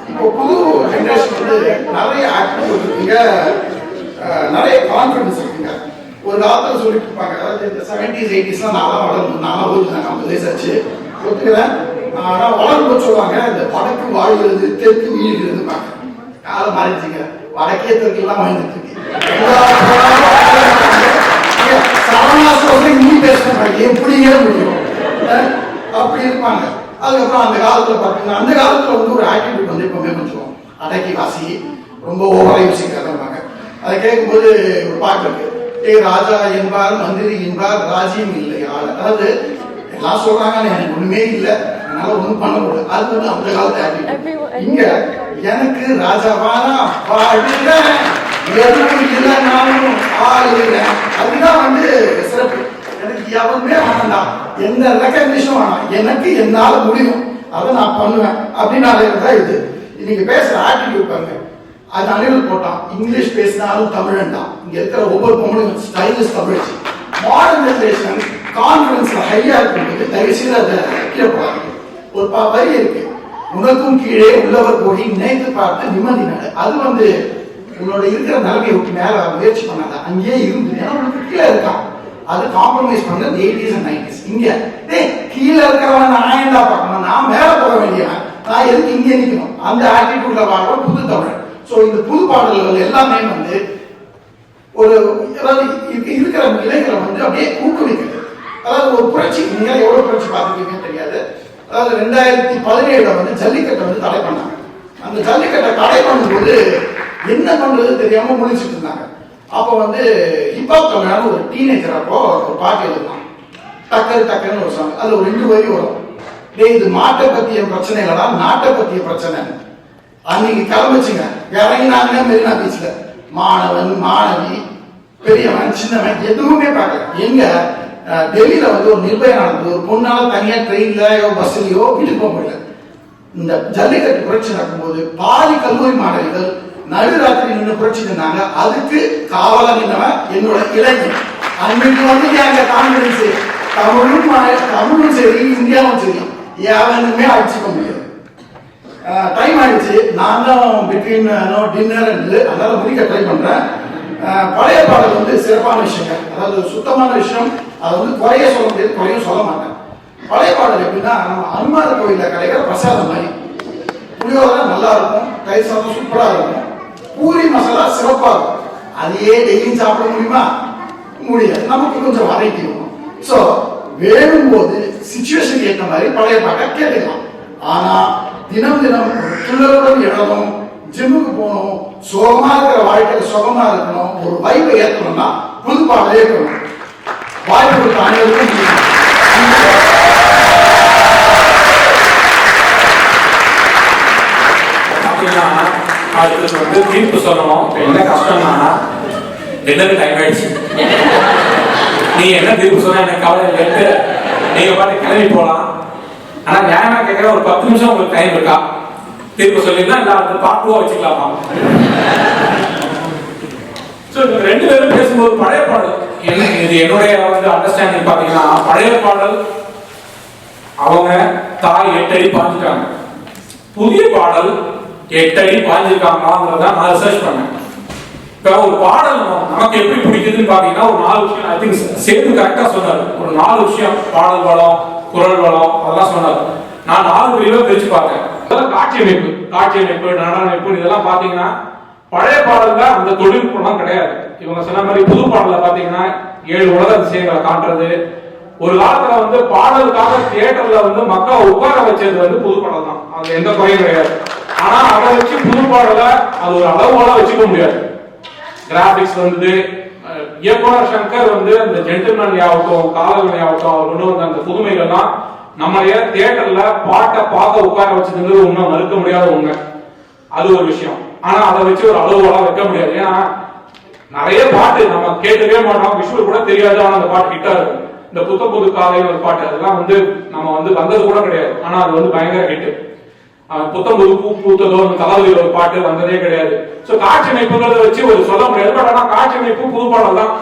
இப்போ புது ஜெனரேஷன் வந்து நிறைய ஆக்டிவ் இருக்குங்க, நிறைய கான்ஃபிடன்ஸ் இருக்குங்க. ஒரு காலத்தில் சொல்லிட்டு இருப்பாங்க, அதாவது இந்த 70s 80s நானும் வளர்ந்து நானும் ஊருக்கு 50 வயசு ஆச்சு ஒத்துக்கிறேன். ஆனால் வளரும்போது சொல்லுவாங்க இந்த வடக்கு வாழ்கிறது தெற்கு வீழ்கிறது. காலம் மாறிடுச்சுங்க, வடக்கே தெற்கு எல்லாம் வாழ்ந்துட்டு இருக்கு. இன்னும் பேசுறாங்க எப்படியே முடியும் அப்படி இருப்பாங்க. அதுக்கப்புறம் அந்த காலத்துல பாத்தீங்கன்னா அந்த காலத்துல வந்து ஒரு ஆட்டிடியூட் வந்து எப்பவுமே கொஞ்சம் அடக்கி வாசி ரொம்ப ஓவரா யோசிக்கிறாங்க. அதை கேட்கும்போது ஒரு பாட்டு இருக்கு, ஏ ராஜா என்பார் மந்திரி என்பார் ராஜ்யம் இல்லை ஆள். அதாவது எல்லாம் சொல்றாங்க எனக்கு ஒண்ணுமே இல்லை, அதனால ஒண்ணும் பண்ண முடியாது. அது வந்து அந்த காலத்து ஆட்டிடியூட். இங்க எனக்கு ராஜாவானா பாடுறேன், எதுவும் இல்லை நானும் ஆளுகிறேன். அதுதான் வந்து சிறப்பு. எனக்கு எவருமே வேணாம், எந்த ரெக்கக்னிஷனும் வேணாம், எனக்கு என்னால முடியும், அதை நான் பண்ணுவேன் அப்படின்னு தான் இது. இன்னைக்கு பேசுற ஆட்டிடியூட் பாருங்க. அது அணில் போட்டான், இங்கிலீஷ் பேசினாலும் தமிழன் தான். இங்க இருக்கிற ஒவ்வொரு பொம்பளையும் ஸ்டைலிஷ் தமிழ். மாடர்ன் ஜெனரேஷன் கான்ஃபிடன்ஸ்ல ஹையா இருக்கும்போது தயவு செய்து அதை கீழே போறாங்க. ஒரு வரி இருக்கு, உனக்கும் கீழே உள்ளவர் கோடி நினைத்து பார்த்து நிம்மதி நாடு. அது வந்து உன்னோட இருக்கிற நிலைமையை விட்டு மேல முயற்சி பண்ணாத, அங்கேயே இருந்து. ஏன்னா உனக்கு கீழே இருக்கான், அது காம்ப்ரமைஸ் பண்ணது 80s and 90s. இங்க கீழே இருக்கிறவன் நான் ஏன்டா பார்க்கணும், நான் மேல போக வேண்டியவன், நான் எதுக்கு இங்கே நிற்கணும், அந்த ஆட்டிடியூட்ல வாழ்ற புது தமிழ். ஸோ இந்த புது பாடல்கள் எல்லாமே வந்து ஒரு அதாவது இருக்கிற இளைஞரை வந்து அப்படியே ஊக்குவிக்குது. அதாவது ஒரு புரட்சி, நீங்க எவ்வளவு புரட்சி பார்த்துருக்கீங்கன்னு தெரியாது. அதாவது 2017 வந்து ஜல்லிக்கட்டை வந்து தடை பண்ணாங்க. அந்த ஜல்லிக்கட்டை தடை பண்ணும்போது என்ன பண்றது தெரியாம முடிச்சுட்டு இருந்தாங்க. அப்போ வந்து ஹிப்ஹாப் தமிழான ஒரு டீனேஜர் அப்போ ஒரு பாட்டு எழுதுனான், டக்கரு டக்கர்னு ஒரு சாங். அதுல ஒரு 2 வரி வரும், இது மாட்டை பத்திய பிரச்சனை இல்லடா நாட்டை பத்திய பிரச்சனை. அன்னைக்கு கிளம்பிச்சுங்க, இறங்கினாங்க மெரினா பீச்ல. மாணவன் மாணவி பெரியவன் சின்னவன் எதுவுமே பார்க்கல. எங்க டெல்லியில வந்து ஒரு நிர்பயம் நடந்தது, ஒரு பொண்ணால தனியா ட்ரெயின்லயோ பஸ்லயோ வீட்டுக்கு போக முடியல. இந்த ஜல்லிக்கட்டு புரட்சி நடக்கும்போது பாதி கல்லூரி மாணவிகள் நடுராத்திரி நின்று புரட்சி நின்றாங்க. அதுக்கு காவலா நின்றவன் என்னோட இளைஞன். அன்னைக்கு வந்து அங்க கான்பிடன்ஸ் தமிழும் சரி இந்தியாவும் சரி எவனுமே அடிச்சுக்க முடியாது. டைம் ஆயிடுச்சு. நான் தான் பிட்வீன் டின்னர் அதனால முடிக்க ட்ரை பண்றேன். பழைய பாடல் வந்து சிறப்பான விஷயங்க, அதாவது சுத்தமான விஷயம். அதை வந்து குறைய சொல்ல முடியாது, குறையும் சொல்ல மாட்டேன். பழைய பாடல் எப்படின்னா நம்ம அனுமார் கோயிலில் கிடைக்கிற பிரசாதம் மாதிரி. புளியோதரை நல்லா இருக்கும், தயிர் சாதம் சூப்பராக இருக்கும், பூரி மசாலா சிறப்பாக இருக்கும். அதையே டெய்லியும் சாப்பிட முடியுமா? முடியாது. நமக்கு கொஞ்சம் வெரைட்டி இருக்கும். ஸோ வேணும்போது சிச்சுவேஷனுக்கு ஏற்ற மாதிரி பழைய பாட்டை கேட்டுக்கலாம். ஆனா தினம் தினம் துள்ளலுடன் எழணும், ஜிம்முக்கு போகணும், சுகமா இருக்கிற வாழ்க்கையில சுகமா இருக்கணும், ஒரு வைப்பை ஏற்றணும்னா புது பாடலே இருக்கணும். வாய்ப்பு கொடுத்த அனைவருக்கும் அடுத்தது வந்து தீர்ப்பு சொல்லணும். என்ன கஷ்டம்னா டின்னருக்கு டைம் ஆயிடுச்சு. நீ என்ன தீர்ப்பு சொன்னா எனக்கு கவலை இல்லைட்டு நீங்க பாட்டு கிளம்பி போகலாம். ஆனா நியாயமா கேட்கிற ஒரு 10 நிமிஷம் உங்களுக்கு டைம் இருக்கா? தீர்ப்பு சொல்லிருந்தா இல்ல அது பாட்டுவா வச்சுக்கலாமா? ரெண்டு பேரும் பேசும்போது பழைய பாடல் என்ன இது என்னுடைய வந்து அண்டர்ஸ்டாண்டிங் பாத்தீங்கன்னா, பழைய பாடல் அவங்க தாய் 8 அடி பாஞ்சிட்டாங்க, புதிய பாடல் 8 அடி பாஞ்சிருக்காங்கிறத நான் ரிசர்ச் பண்ணேன். இப்போ ஒரு பாடல் நமக்கு எப்படி பிடிக்குதுன்னு பாத்தீங்கன்னா ஒரு 4 விஷயம். ஐ திங்க் சேது கரெக்டா சொன்னாரு. ஒரு 4 விஷயம், பாடல் வளம், குரல் வளம், அதெல்லாம் சொன்னாரு. நான் 4 பிரிவா பிரிச்சு பார்த்தேன். காட்சி அமைப்பு, நடன அமைப்பு இதெல்லாம் பாத்தீங்கன்னா பழைய பாடல்ல அந்த தொழில்நுட்பம் கிடையாது. இவங்க சொன்ன மாதிரி புது பாடல பாத்தீங்கன்னா 7 உலக விஷயங்களை காட்டுறது. ஒரு காலத்துல வந்து பாடலுக்காக தியேட்டர்ல வந்து மக்களை உட்கார வச்சது வந்து புது பாடல் தான், அது எந்த குறையும் கிடையாது. ஆனா அதை வச்சு புது பாடல அது ஒரு அளவோட வச்சுக்க முடியாது. கிராபிக்ஸ் வந்து இயக்குனர் சங்கர் வந்து அந்த ஜென்டில்மேன் ஆகட்டும், காதல்மணி ஆகட்டும், அவர் கொண்டு வந்த அந்த புதுமைகள்லாம் நம்மளைய தியேட்டர்ல பாட்டை பார்க்க உட்கார வச்சதுங்கிறது உண்மை, மறுக்க முடியாத உண்மை. அது ஒரு விஷயம். ஆனா அதை வச்சு ஒரு அளவுகோலா வைக்க முடியாது. ஏன்னா நிறைய பாட்டு நம்ம கேட்கவே மாட்டோம், விஷுவல் கூட தெரியாது, ஆனா அந்த பாட்டு ஹிட்டா இருக்கும். இந்த புது காலையில் ஒரு பாட்டு, அதெல்லாம் வந்து நம்ம வந்து வந்தது கூட கிடையாது, ஆனா அது வந்து பயங்கர ஹிட். புத்தம் புது பூ பூத்ததோ தலைவலியில் ஒரு பாட்டு வந்ததே கிடையாது. சோ காட்சி அமைப்புங்கிறத வச்சு ஒரு சொல்ல முடியாது. பட் ஆனா காட்சி அமைப்பு புது பாடல் தான்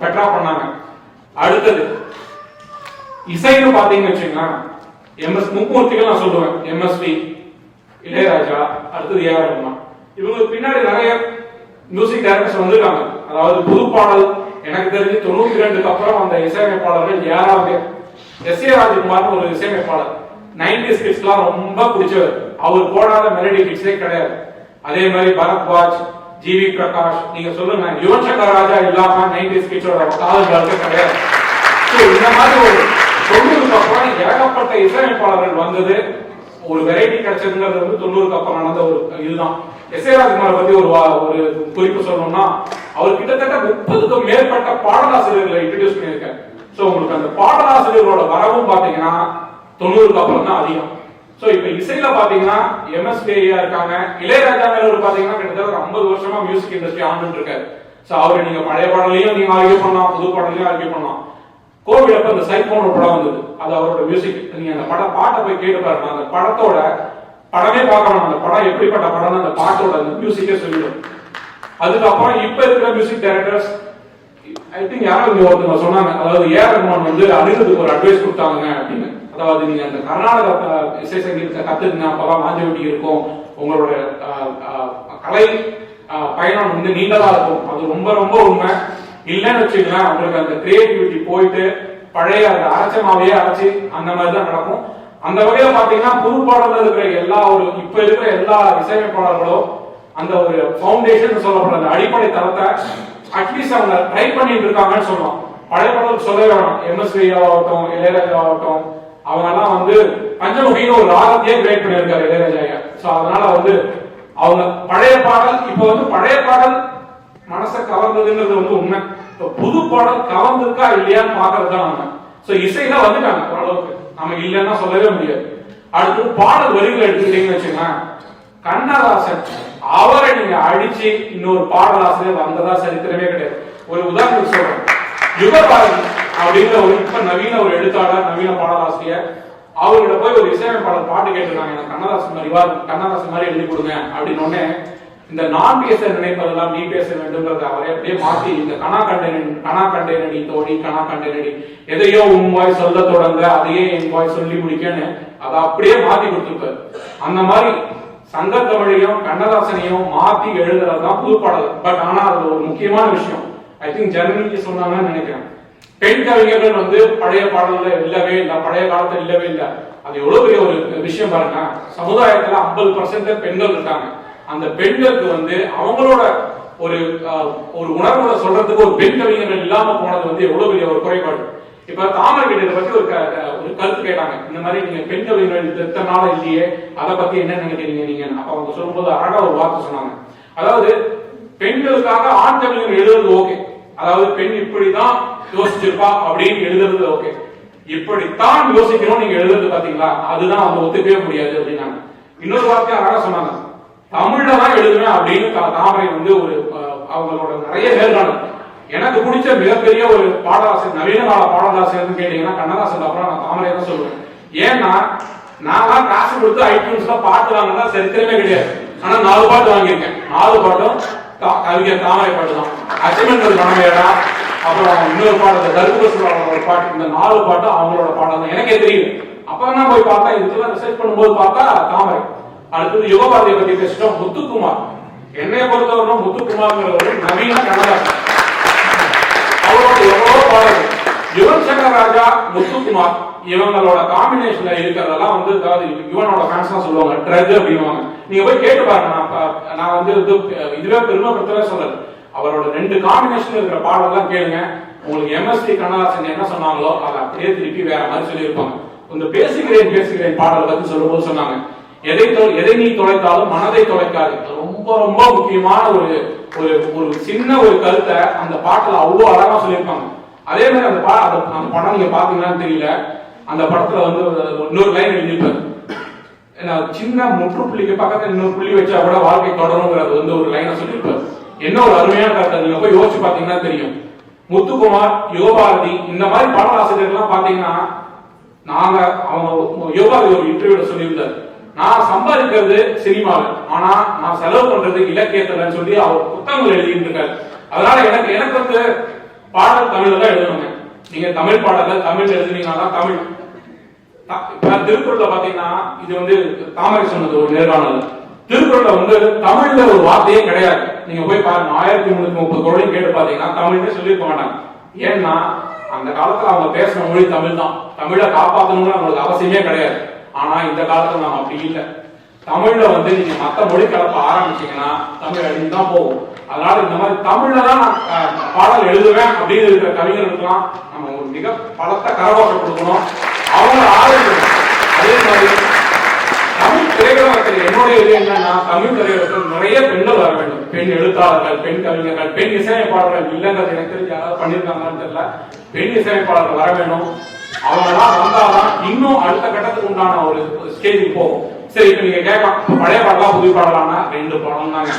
பெட்டரா பண்ணாங்க. அடுத்தது இசைன்னு பாத்தீங்கன்னு வச்சுங்களேன், எம்எஸ் மும்மூர்த்திகள் நான் சொல்லுவேன். எம்எஸ்வி, இளையராஜா, அடுத்தது ஏஆர் ரஹ்மான். இவங்களுக்கு பின்னாடி நிறைய மியூசிக் டைரக்டர்ஸ் வந்திருக்காங்க. அதாவது புது பாடல் எனக்கு தெரிஞ்சு 92க்கு அப்புறம் அந்த இசையமைப்பாளர்கள் யாராவது எஸ்.ஏ. ராஜ்குமார்னு ஒரு இசையமைப்பாளர் 90s கிட்ஸ்லாம் ரொம்ப பிடிச்சவர். அவர் போடாத மெலடி கிட்ஸே கிடையாது. அதே மாதிரி பரத்வாஜ், ஜிவி பிரகாஷ், நீங்க சொல்லுங்க யுவன் சங்கர் ராஜா இல்லாம 90s கிட்ஸோட காதல்களுக்கு கிடையாது. இந்த மாதிரி ஒரு 90க்கு அப்புறம் ஏகப்பட்ட இசையமைப்பாளர்கள் வந்தது, ஒரு வெரைட்டி கிடைச்சதுங்கிறது வந்து 90க்கு அப்புறம் நடந்த ஒரு இதுதான். எஸ்.ஏ. ராஜ்குமார் பத்தி ஒரு குறிப்பு சொல்லணும்னா, அவர் கிட்டத்தட்ட 30க்கும் மேற்பட்ட பாடலாசிரியர்களை இன்ட்ரோடியூஸ் பண்ணியிருக்காரு. சோ உங்களுக்கு அந்த பாடலாசிரியர்களோட வரவும் பாத்தீங்கன்னா 90க்கு அப்புறம் தான் அதிகம். சோ இப்ப இசையில பாத்தீங்கன்னா எம்எஸ்வியா இருக்காங்க. இளையராஜா பாத்தீங்கன்னா கிட்டத்தட்ட 50 வருஷமா மியூசிக் இண்டஸ்ட்ரி ஆண்டுட்டு இருக்காரு. சோ அவரு நீங்க பழைய பாடலையும் நீங்க ஆர்கியூ பண்ணலாம், புது பாடலையும் ஆர்கியூ பண்ணலாம். கோவிட் அப்ப அந்த சைக்கோன் ஒரு படம் வந்தது, அது அவரோட மியூசிக். நீங்க அந்த பாட்டை போய் கேட்டு பாருங்க. அந்த படத்தோட படமே பார்க்கணும், அந்த படம் எப்படிப்பட்ட படம் அந்த பாட்டோட அந்த மியூசிக்கே சொல்லிடும். அதுக்கப்புறம் இப்ப இருக்கிற மியூசிக் டைரக்டர்ஸ் ஐ திங்க் யாரும் ஒருத்தவங்க சொன்னாங்க, அதாவது ஏஆர் ரஹ்மான் வந்து அனிருத்துக்கு ஒரு அட்வைஸ் கொடுத்தாங்க அப்படின்னு. அதாவது நீங்க அந்த கர்நாடக இசை சங்கீதத்தை கத்துக்குங்க, அப்பதான் வாஞ்சவட்டி இருக்கும், உங்களோட கலை பயணம் வந்து நீண்டதா இருக்கும். அது ரொம்ப ரொம்ப உண்மை. இல்லைன்னு வச்சுக்கலாம், உங்களுக்கு அந்த கிரியேட்டிவிட்டி போயிட்டு பழைய அந்த அரைச்சமாவே அரைச்சி அந்த மாதிரிதான் நடக்கும். அந்த வகையில பாத்தீங்கன்னா புது பாடல்ல இருக்கிற இப்ப இருக்கிற எல்லா இசையமைப்பாளர்களும் அந்த ஒரு பவுண்டேஷன் சொல்லப்படுற அந்த அடிப்படை தரத்தை அட்லீஸ்ட் அவங்க ட்ரை பண்ணிட்டு இருக்காங்கன்னு சொல்லலாம். பழைய பாடல் சொல்ல வேணாம், எம்எஸ்வி ஆகட்டும், இளையராஜா ஆகட்டும், அவங்க எல்லாம் வந்து பஞ்சமுகின்னு ஒரு ராகத்தையே கிரியேட் பண்ணியிருக்காரு இளையராஜா. சோ அதனால வந்து அவங்க பழைய பாடல் இப்ப வந்து பழைய பாடல் மனசை கவர்ந்ததுங்கிறது வந்து உண்மை. இப்ப புது பாடல் கவர்ந்துருக்கா இல்லையான்னு பாக்குறதுதான் நம்ம. சோ இசையில வந்துட்டாங்க ஓரளவுக்கு, நம்ம இல்லைன்னா சொல்லவே முடியாது. அடுத்து பாடல் வரிகளை எடுத்துக்கிட்டீங்கன்னு வச்சுக்கோங்க, கண்ணதாசன் அவரை நீங்க அடிச்சு இன்னொரு பாடலாசிரியர் வந்ததா சரித்திரமே கிடையாது. ஒரு உதாரணத்துக்கு சொல்றேன், யுகபாரதி அப்படிங்கிற ஒரு இப்ப நவீன ஒரு எழுத்தாளர், நவீன பாடலாசிரியர், அவர்கிட்ட போய் ஒரு இசையமைப்பாளர் பாட்டு கேட்டிருக்காங்க, எனக்கு கண்ணதாசன் மாதிரி எழுதி கொடுங்க அப்படின்னு. உடனே இந்த நான் பேச நினைப்பதெல்லாம் நீ பேச வேண்டும்ங்கிறத அவரை அப்படியே மாத்தி, இந்த கனா கண்டேனடி தோழி கனா கண்டேனடி, எதையோ உன் வாய் சொல்ல தொடங்க அதையே என் வாய் சொல்லி முடிக்கன்னு அதை அப்படியே மாத்தி கொடுத்துருப்பாரு. அந்த மாதிரி சங்கத்தமிழையும் கண்ணதாசனையும் மாத்தி எழுதுறதுதான் புது பாடல். பட் ஆனா அது ஒரு முக்கியமான விஷயம். ஐ திங்க் ஜெர்மனிக்கு சொன்னாங்கன்னு நினைக்கிறேன். பெண் கவிஞர்கள் வந்து பழைய பாடல்ல இல்லவே இல்லை, பழைய காலத்துல இல்லவே இல்லை. அது எவ்வளவு பெரிய ஒரு விஷயம் பாருங்க. சமுதாயத்துல 50% பெண்கள் இருக்காங்க. அந்த பெண்களுக்கு வந்து அவங்களோட ஒரு உணர்வுகளை சொல்றதுக்கு ஒரு பெண் கவிஞர்கள் இல்லாம போனது வந்து எவ்வளவு பெரிய ஒரு குறைபாடு. இப்ப தாமரை கிட்ட பத்தி ஒரு கருத்து கேட்டாங்க. இந்த மாதிரி நீங்க பெண் கவிஞர்கள் இத்தனை நாள் இல்லையே, அதை பத்தி என்ன நினைக்கிறீங்க நீங்க? அப்ப அவங்க சொல்லும்போது அழகா ஒரு வார்த்தை சொன்னாங்க. அதாவது பெண்களுக்காக ஆண் கவிஞர்கள் எழுதுறது ஓகே, அதாவது பெண் இப்படிதான் யோசிச்சிருப்பா அப்படின்னு எழுதுறது ஓகே, இப்படித்தான் யோசிக்கணும் நீங்க எழுதுறது பாத்தீங்களா, அதுதான் அவங்க ஒத்துக்கவே முடியாது அப்படின்னாங்க. இன்னொரு வார்த்தையை அழகா சொன்னாங்க, தமிழ்ல தான் எழுதுவேன் அப்படின்னு தாமரை வந்து ஒரு அவங்களோட நிறைய நேர்காணல். எனக்கு பிடிச்ச மிகப்பெரிய ஒரு பாடலாசிரியர், நவீன கால பாடலாசிரியர்னு கேட்டீங்கன்னா கண்ணதாசன் அப்புறம் நான் தாமரை தான் சொல்லுவேன். ஏன்னா நான் காசு கொடுத்து ஐடியூன்ஸ்ல பாட்டு வாங்கினா சரித்திரமே கிடையாது. ஆனா 4 பாட்டு வாங்கியிருக்கேன். 4 பாட்டும் கவிஞர் தாமரை பாட்டு தான். அச்சமென்றது மனமேடா, அப்புறம் இன்னொரு பாட்டு தர்புர பாட்டு, இந்த 4 பாட்டும் அவங்களோட பாடம் தான். எனக்கே தெரியும். அப்புறம் நான் போய் பார்த்தா இதுக்கெல்லாம் ரிசர்ச் பண்ணும்போது பார்த்தா தாமரை. அடுத்தது யுகபாரதியை பத்தி பேசிட்டோம். முத்துக்குமார், என்னைய பொறுத்தவரை முத்துக்குமார்ங்கிறவரு நவீன கண்ணதாசன். அவரோட எவ்வளவோ பாடல்கள். யுவன் சங்கர் ராஜா, முத்துக்குமார் இவங்களோட காம்பினேஷன்ல இருக்கிறதெல்லாம் வந்து, அதாவது யுவனோட ஃபேன்ஸ் தான் சொல்லுவாங்க ட்ரக் அப்படின்வாங்க. நீங்க போய் கேட்டு பாருங்க. நான் வந்து இதுவே பெருமைப்படுத்தவே சொல்றது. அவரோட 2 காம்பினேஷன் இருக்கிற பாடலாம் கேளுங்க. உங்களுக்கு எம்எஸ்டி கண்ணதாசன் என்ன சொன்னாங்களோ அதை அப்படியே திருப்பி வேற மாதிரி சொல்லியிருப்பாங்க. இந்த பேசுகிறேன் பாடலை பத்தி சொல்லும்போது சொன்னாங்க, எதை நீ தொலைத்தாலும் மனதை தொலைக்காது. ரொம்ப ரொம்ப முக்கியமான ஒரு சின்ன ஒரு கருத்தை அந்த பாட்டுல அவ்வளவு அழகா சொல்லியிருப்பாங்க. அதே மாதிரி அந்த படம் நீங்க பாத்தீங்கன்னு தெரியல, அந்த படத்துல வந்து இன்னொரு லைன் எழுதியிருப்பாரு, சின்ன முற்றுப்புள்ளிக்கு பக்கத்துல இன்னொரு புள்ளி வச்சா கூட வாழ்க்கை தொடருங்கிறது வந்து ஒரு லைனை சொல்லியிருப்பாரு. என்ன ஒரு அருமையான கருத்தை நீங்க போய் யோசிச்சு பாத்தீங்கன்னா தெரியும். முத்துக்குமார், யுகபாரதி இந்த மாதிரி பாடலாசிரியர்கள்லாம் பாத்தீங்கன்னா, நாங்க அவங்க யுகபாரதி ஒரு இன்டர்வியூல சொல்லியிருந்தாரு, நான் சம்பாதிக்கிறது சினிமாவில், ஆனா நான் செலவு பண்றது இலக்கியத்துல சொல்லி அவர் புத்தகங்கள் எழுதிட்டு இருக்காரு. அதனால எனக்கு வந்து பாடல் தமிழ்ல தான் எழுதணுங்க. நீங்க தமிழ் பாடல்கள் தமிழ் எழுதுனீங்கன்னா தமிழ். திருக்குறள்ல பாத்தீங்கன்னா, இது வந்து தாமரை சொன்னது ஒரு நேர்காணல். திருக்குறள்ல வந்து தமிழ்ல ஒரு வார்த்தையே கிடையாது. நீங்க போய் பாருங்க, 1330 குறளையும் கேட்டு பாத்தீங்கன்னா தமிழ்னு சொல்லியிருக்க மாட்டாங்க. ஏன்னா அந்த காலத்துல அவங்க பேசின மொழி தமிழ் தான். தமிழை காப்பாற்றணும்னு அவங்களுக்கு அவசியமே கிடையாது. ஆனா இந்த காலத்துல நாம அப்படி இல்லை. தமிழ்ல வந்து நீங்க மத்த மொழி கலப்ப ஆரம்பிச்சீங்கன்னா தமிழ் அழிஞ்சு தான் போகும். அதனால இந்த மாதிரி தமிழ்ல தான் நான் பாடல் எழுதுவேன் அப்படின்னு இருக்கிற கவிஞர்களுக்கெல்லாம் நம்ம ஒரு மிக பலத்த கரவாக்கம் கொடுக்கணும், அவங்க ஆதரிக்கணும். அதே மாதிரி தமிழ் திரையுலகத்தில் என்னுடைய இது என்னன்னா, தமிழ் திரையுலகத்தில் நிறைய பெண்கள் வர வேண்டும். பெண் எழுத்தாளர்கள், பெண் கவிஞர்கள், பெண் இசையமைப்பாளர்கள் இல்லைங்கிறது எனக்கு தெரிஞ்சு யாராவது பண்ணியிருக்காங்கன்னு தெரியல. பெண் இசையமைப்பாளர்கள் வர வேண்டும். அவங்க எல்லாம் வந்தாதான் இன்னும் அடுத்த கட்டத்துக்கு உண்டான ஒரு ஸ்டேஜுக்கு போகும். சரி, இப்ப நீங்க கேட்கலாம், பழைய பாடலா புது பாடலானா? 2 பாடம் தாங்க.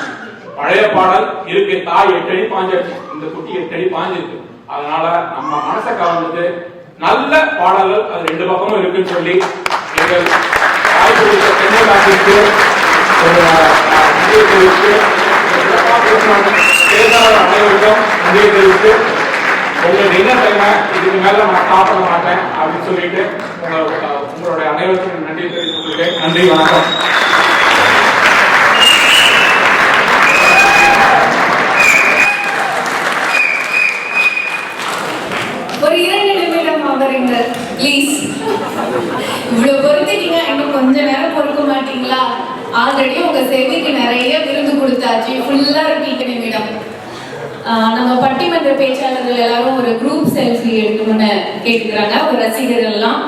பழைய பாடல் இருக்கு, தாய் 8 அடி பாஞ்சிருக்கு, இந்த குட்டி 8 அடி பாஞ்சிருக்கு. அதனால நம்ம மனசை கலந்துட்டு நல்ல பாடல்கள் அது 2 பக்கமும் இருக்குன்னு சொல்லி எங்கள் தாய் குறித்த தென்னகாசிற்கு நன்றியை தெரிவித்து, பேசாளர் அனைவருக்கும் நன்றியை தெரிவித்து, உங்களுக்கு என்ன டைமை இதுக்கு மேல நான் சாப்பிட மாட்டேன் அப்படின்னு சொல்லிட்டு உங்களுடைய அனைவருக்கும் நன்றி தெரிவித்துக் நன்றி, வணக்கம். ஒரு 2 நிமிடம் அமருங்க ப்ளீஸ். இவ்வளவு பொறுத்துட்டீங்க, இன்னும் கொஞ்ச நேரம் பொறுக்க மாட்டீங்களா? ஆல்ரெடி உங்க செவிக்கு நிறைய விருது கொடுத்தாச்சு, ஃபுல்லா 2 நிமிடம். நம்ம பட்டிமன்ற பேச்சாளர்கள் எல்லாரும் ஒரு குரூப் செல்ஃபி எடுக்கணும்னு கேட்டுக்கிறாங்க ஒரு ரசிகர்கள் எல்லாம்.